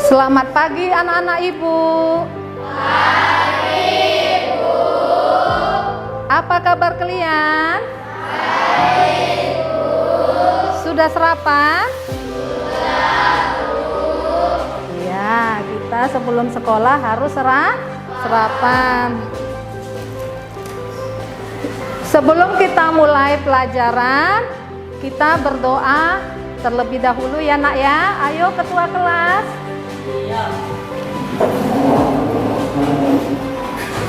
Selamat pagi anak-anak ibu. Pagi, Bu. Apa kabar kalian? Baik, Bu. Sudah sarapan? Sudah, Bu. Ya, kita sebelum sekolah harus sarapan. Sebelum kita mulai pelajaran, kita berdoa terlebih dahulu ya nak ya. Ayo ketua kelas. Iya.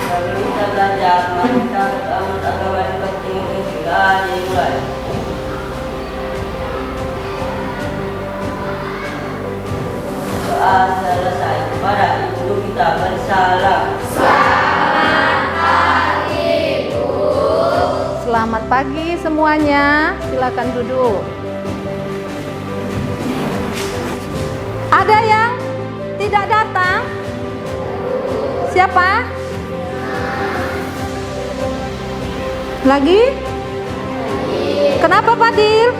Kalau kita belajar, kita agama yang penting kita dimulai. Doa selesai kepada ibu kita bersalam. Selamat pagi, Bu. Selamat pagi semuanya. Silakan duduk. Ada yang tidak datang? Siapa? Lagi? Kenapa Fadil?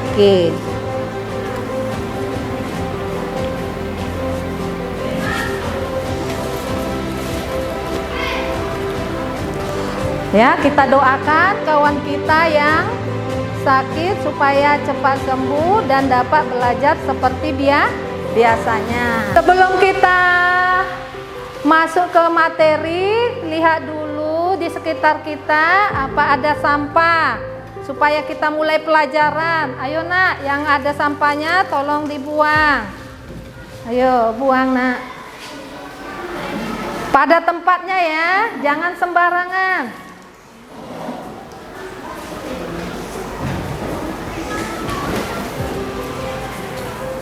Oke. Ya, kita doakan kawan kita yang sakit supaya cepat sembuh dan dapat belajar seperti biasanya. Sebelum kita masuk ke materi, lihat dulu di sekitar kita apa ada sampah supaya kita mulai pelajaran. Ayo nak, yang ada sampahnya tolong dibuang. Ayo buang nak. Pada tempatnya ya, jangan sembarangan.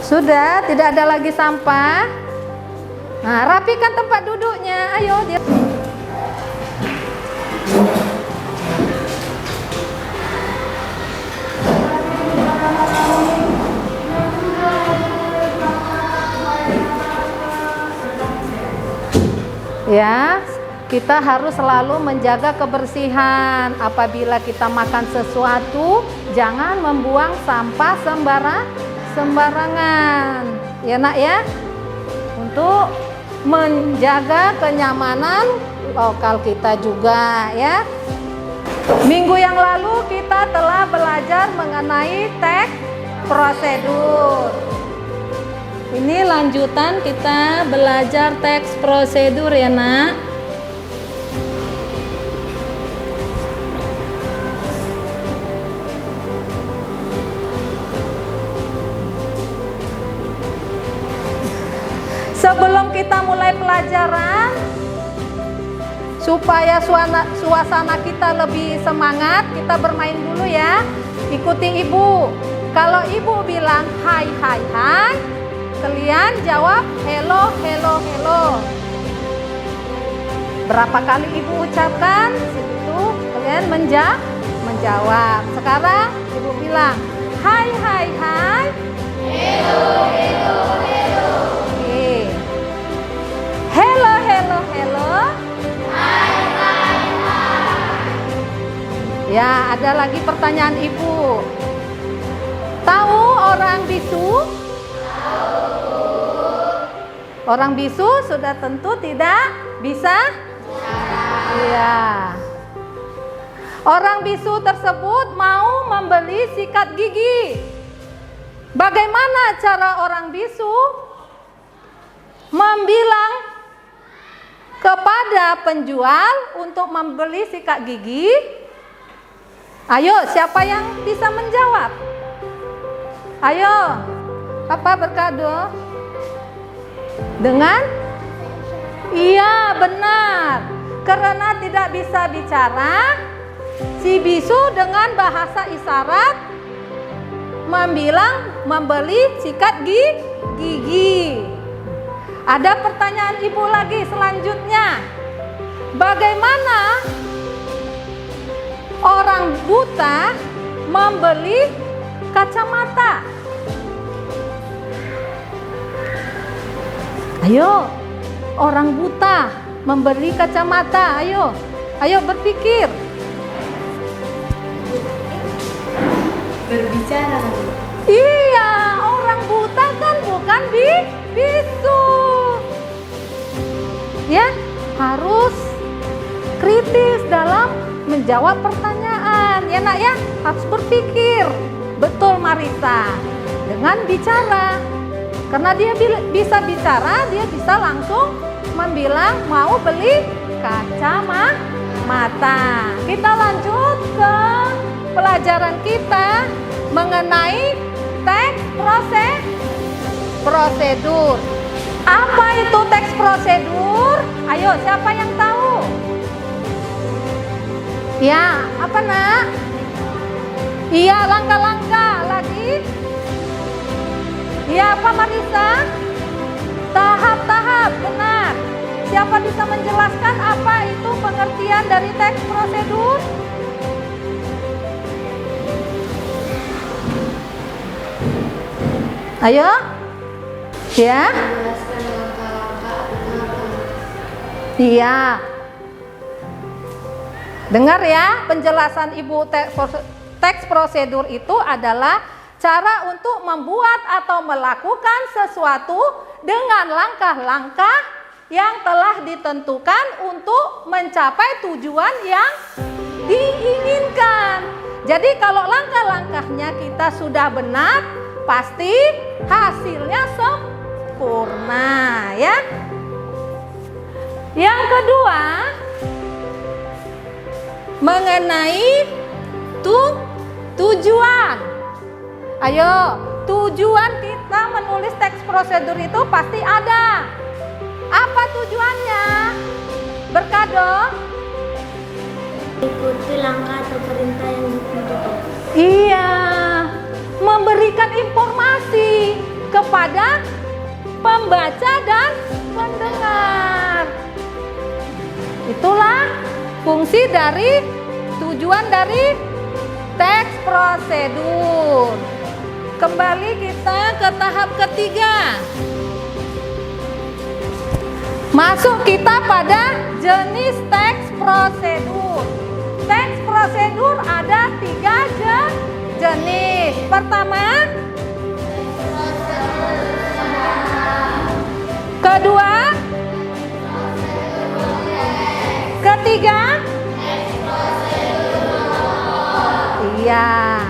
Sudah, tidak ada lagi sampah. Nah, rapikan tempat duduknya. Ayo dia. Ya, kita harus selalu menjaga kebersihan. Apabila kita makan sesuatu, jangan membuang sampah sembarangan. Ya nak ya, untuk menjaga kenyamanan lokal kita juga ya. Minggu yang lalu kita telah belajar mengenai teks prosedur. Ini lanjutan kita belajar teks prosedur ya nak. Sebelum kita mulai pelajaran, supaya suasana kita lebih semangat, kita bermain dulu ya. Ikuti ibu. Kalau ibu bilang hai hai hai, kalian jawab hello hello hello. Berapa kali ibu ucapkan, situ kalian menjawab. Sekarang ibu bilang hai hai hai, Hello, hello, hello. Hello, hello, hello. Hai, hai, hai. Ya, ada lagi pertanyaan ibu. Tahu orang bisu? Tahu. Orang bisu sudah tentu tidak bisa? Iya. Orang bisu tersebut mau membeli sikat gigi. Bagaimana cara orang bisu membilang kepada penjual untuk membeli sikat gigi? Ayo, siapa yang bisa menjawab? Ayo, apa berkado? Dengan? Iya, benar. Karena tidak bisa bicara, si bisu dengan bahasa isyarat membeli sikat gigi. Ada pertanyaan ibu lagi selanjutnya. Bagaimana orang buta membeli kacamata? Ayo, orang buta membeli kacamata. Ayo berpikir. Berbicara. Iya, orang buta kan bukan bisu. Ya, harus kritis dalam menjawab pertanyaan. Ya nak ya, harus berpikir. Betul Marisa, dengan bicara. Karena dia bisa bicara, dia bisa langsung membilang mau beli kacamata. Kita lanjut ke pelajaran kita mengenai teks prosedur. Apa itu teks prosedur? Ayo, siapa yang tahu? Ya, apa nak? Iya, langkah-langkah lagi. Iya, apa Marisa? Tahap-tahap, benar. Siapa bisa menjelaskan apa itu pengertian dari teks prosedur? Ayo. Ya. Menjelaskan langkah-langkah atau tahapan. Iya. Dengar ya, penjelasan Ibu teks prosedur itu adalah cara untuk membuat atau melakukan sesuatu dengan langkah-langkah yang telah ditentukan untuk mencapai tujuan yang diinginkan. Jadi kalau langkah-langkahnya kita sudah benar, pasti hasilnya sempurna ya. Yang kedua, mengenai tujuan. Ayo, tujuan kita menulis teks prosedur itu pasti ada. Apa tujuannya? Berkado? Ikuti langkah atau perintah yang ditentukan. Iya, memberikan informasi kepada pembaca dan pendengar. Itulah fungsi dari tujuan dari teks prosedur. Kembali kita ke tahap ketiga. Masuk kita pada jenis teks prosedur. Teks prosedur ada 3 jenis. Pertama, kedua, ketiga, iya.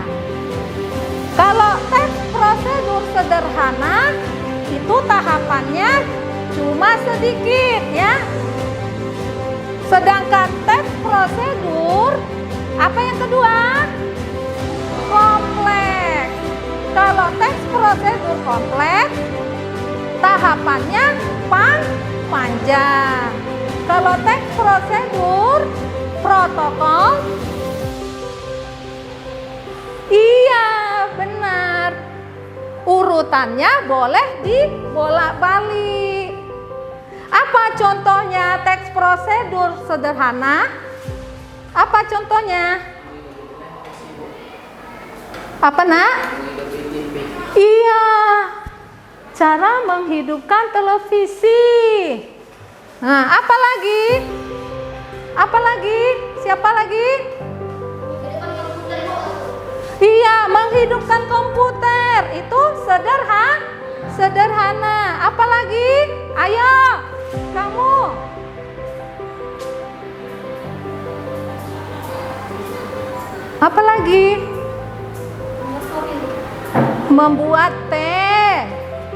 Kalau teks prosedur sederhana itu tahapannya cuma sedikit ya. Sedangkan teks prosedur apa yang kedua? Kompleks. Kalau teks prosedur kompleks tahapannya panjang. Kalau teks prosedur protokol, iya benar, urutannya boleh dibolak-balik. Apa contohnya teks prosedur sederhana? Apa contohnya? Apa nak? Iya, cara menghidupkan televisi. Nah, apa lagi? Apa lagi? Siapa lagi? Iya, menghidupkan komputer. Itu sederhana. Apa lagi? Ayo, kamu. Apa lagi? Membuat teh,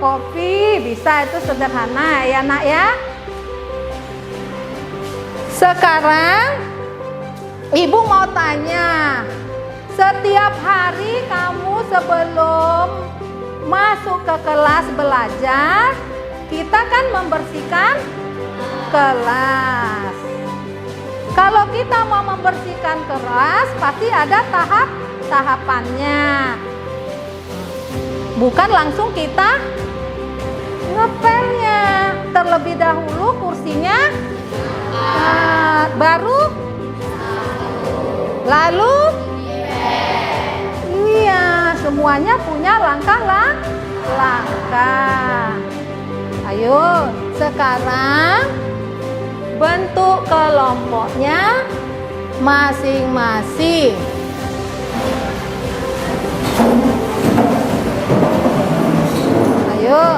kopi, bisa, itu sederhana ya nak ya. Sekarang ibu mau tanya, setiap hari kamu sebelum masuk ke kelas belajar, kita kan membersihkan kelas. Kalau kita mau membersihkan kelas, pasti ada tahapannya. Bukan langsung kita ngepelnya. Terlebih dahulu kursinya baru, lalu iya, semuanya punya langkah. Ayo, sekarang bentuk kelompoknya masing-masing. Ayo.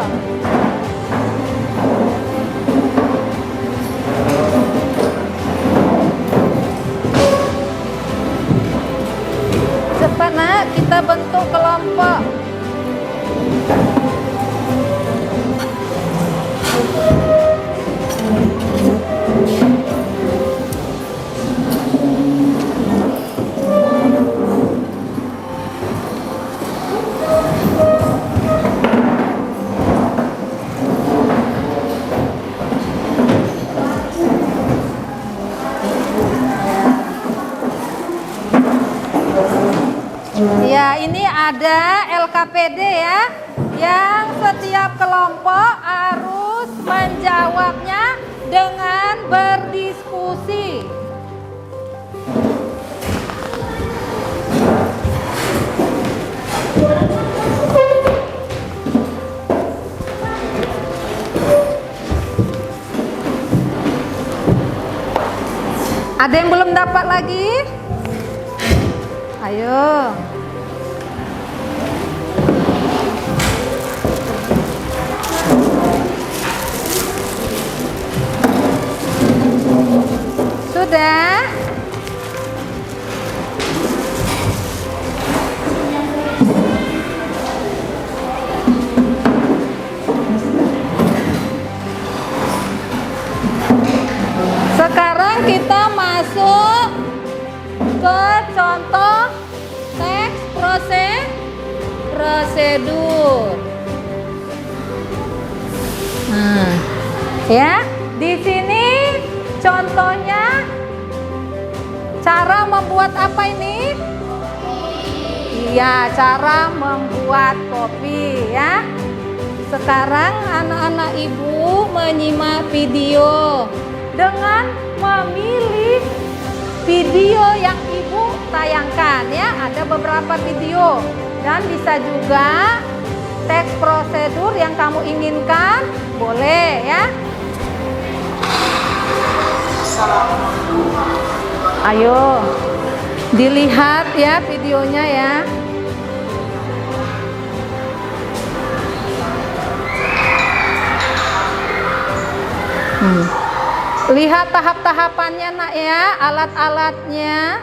ada LKPD ya, yang setiap kelompok harus menjawabnya dengan berdiskusi. Ada yang belum dapat lagi? Ayo. Sudah? Sekarang kita masuk ke contoh teks prosedur. Nah, ya, di sini contohnya cara membuat apa ini? Iya, cara membuat kopi ya. Sekarang anak-anak ibu menyimak video dengan memilih video yang ibu tayangkan ya. Ada beberapa video dan bisa juga teks prosedur yang kamu inginkan, boleh ya. Ayo dilihat ya videonya ya. Lihat tahap-tahapannya nak ya, alat-alatnya.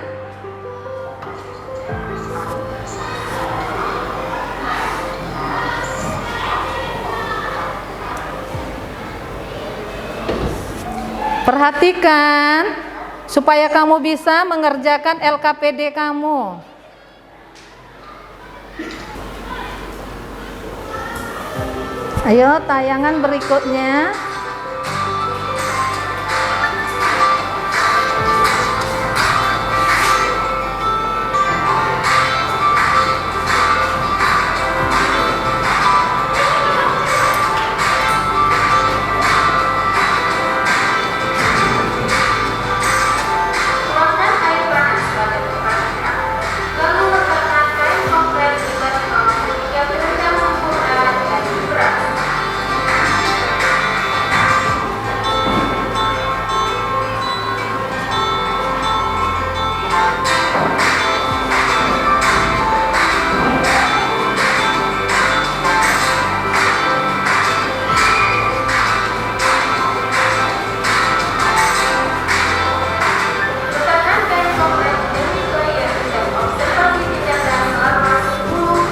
Perhatikan supaya kamu bisa mengerjakan LKPD kamu. Ayo tayangan berikutnya.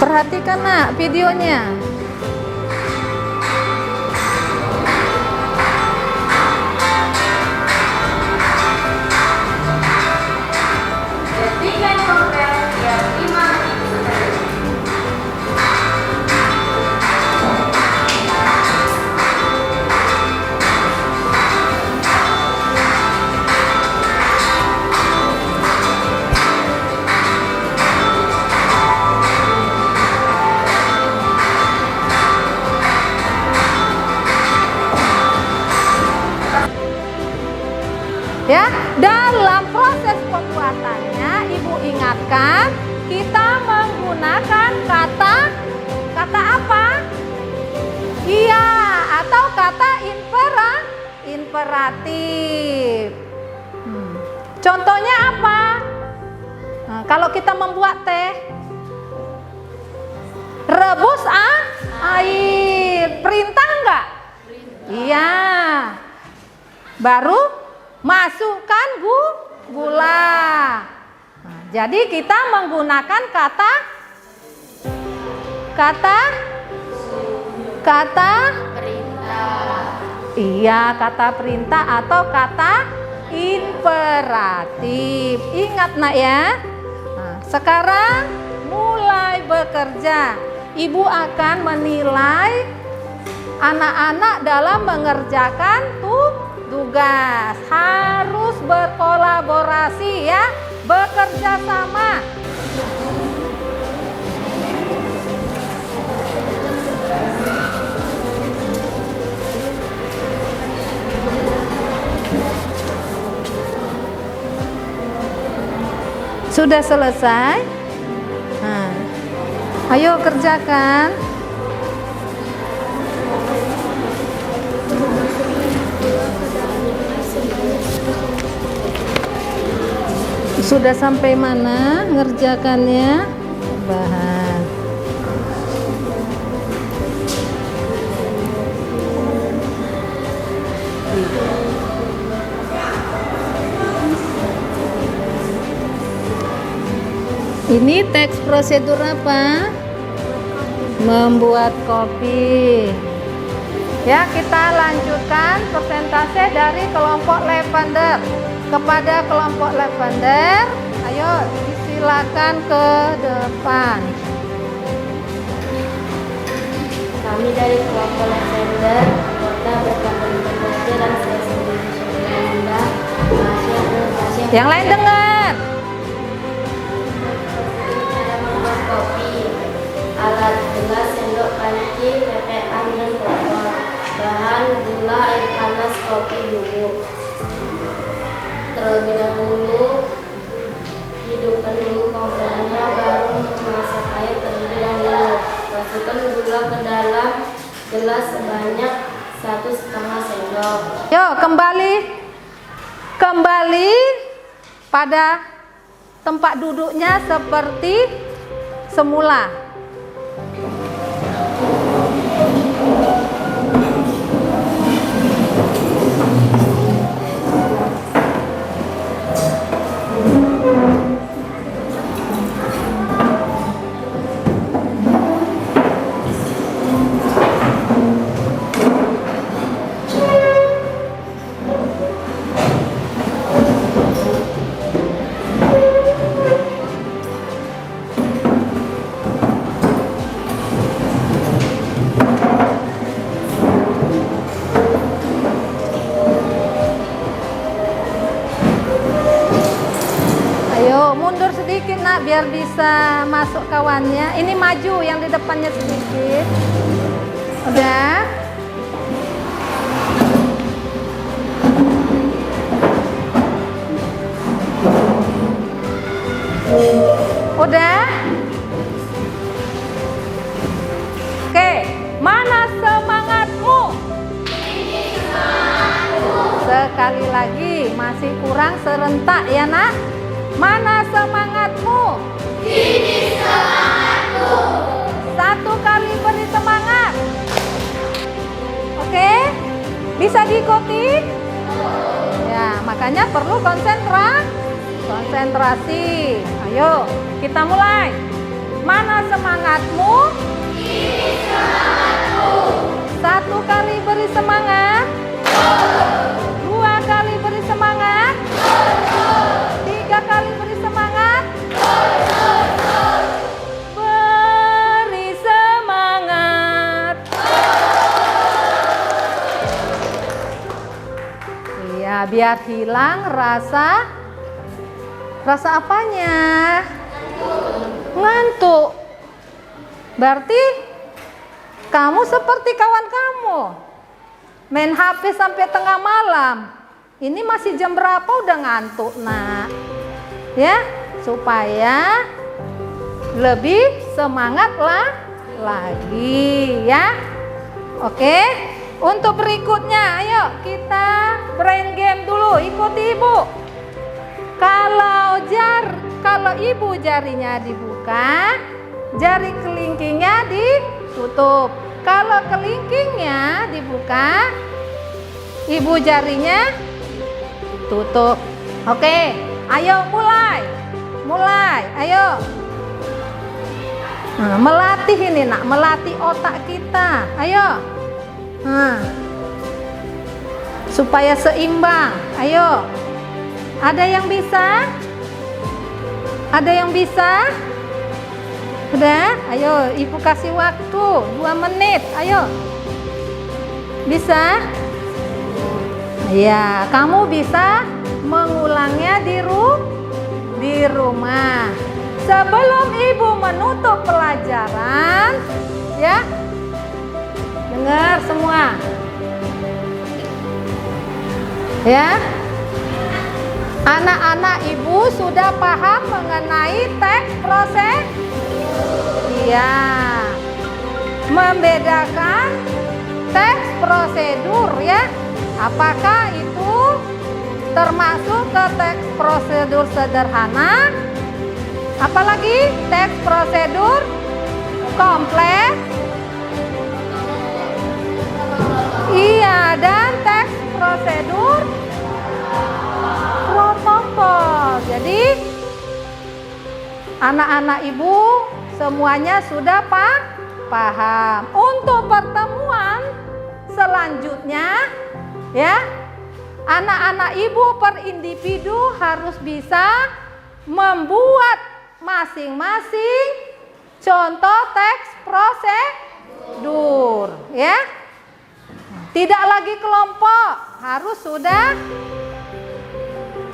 Perhatikan nak videonya. Ya, dalam proses pembuatannya ibu ingatkan kita menggunakan kata apa? Iya, atau kata imperatif. Contohnya apa? Nah, kalau kita membuat teh, rebus air, perintah enggak? Iya. Baru masukkan gula. Nah, jadi kita menggunakan kata perintah. Iya, kata perintah atau kata imperatif. Ingat nak ya. Nah, sekarang mulai bekerja. Ibu akan menilai anak-anak dalam mengerjakan tugas. Harus berkolaborasi ya, bekerja sama. Sudah selesai? Nah, ayo kerjakan. Sudah sampai mana ngerjakannya? Bahan. Ini teks prosedur apa? Membuat kopi. Ya, kita lanjutkan persentase dari kelompok lavender kepada kelompok lavender. Ayo, disilakan ke depan. Kami dari kelompok lavender, anggota berkampung bekerja dan saya sendiri Syamila, Yang lain dengar. cara membuat kopi, alat gelas, sendok, panci, tetean dan botol. Bahan gula, air panas, kopi bubuk. Terlebih dahulu hidupkan dulu kompornya, baru memasak air terlebih dahulu. Masukkan gula ke dalam gelas sebanyak 1,5 sendok. Yuk, kembali pada tempat duduknya seperti semula. Mundur sedikit nak biar bisa masuk kawannya. Ini maju yang di depannya sedikit. Udah. Udah. Oke, mana semangatmu? Ini semangatmu. Sekali lagi, masih kurang serentak ya nak. Mana semangatmu? Ini semangatmu. Satu kali beri semangat. Oke? Bisa diikuti? Ya, makanya perlu konsentrasi. Ayo, kita mulai. Mana semangatmu? Ini semangatmu. Satu kali beri semangat. Dua kali beri semangat. Tiga kali beri semangat. Beri semangat. Iya, biar hilang rasa apanya? Ngantuk. Berarti kamu seperti kawan kamu main HP sampai tengah malam. Ini masih jam berapa udah ngantuk nak? Ya, supaya lebih semangat lagi ya. Oke, untuk berikutnya ayo kita brain game dulu. Ikuti ibu. Kalau ibu jarinya dibuka, jari kelingkingnya ditutup. Kalau kelingkingnya dibuka, ibu jarinya tutup. Oke, ayo mulai, ayo. Nah, melatih ini nak, melatih otak kita. Ayo, supaya seimbang. Ayo, ada yang bisa? Ada yang bisa? Udah, ayo ibu kasih waktu 2 menit. Ayo, bisa? Ya, kamu bisa mengulangnya di rumah. Sebelum ibu menutup pelajaran, ya, dengar semua, ya. Anak-anak ibu sudah paham mengenai teks prosedur? Iya. Membedakan teks prosedur ya. Apakah itu termasuk ke teks prosedur sederhana? Apalagi teks prosedur kompleks? Iya, dan teks prosedur protokol. Jadi anak-anak ibu semuanya sudah paham. Untuk pertemuan selanjutnya ya, anak-anak ibu per individu harus bisa membuat masing-masing contoh teks prosedur ya. Tidak lagi kelompok, harus sudah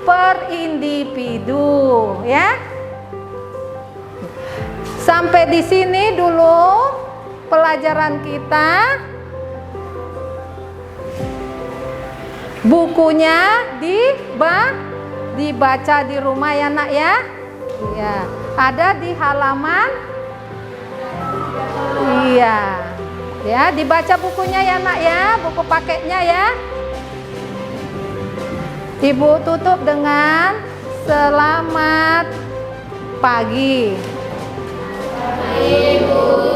per individu ya. Sampai di sini dulu pelajaran kita. Bukunya dibaca di rumah ya nak ya. Iya, ada di halaman. Iya. Ya, dibaca bukunya ya nak ya, buku paketnya ya. Ibu tutup dengan selamat pagi. Ibu.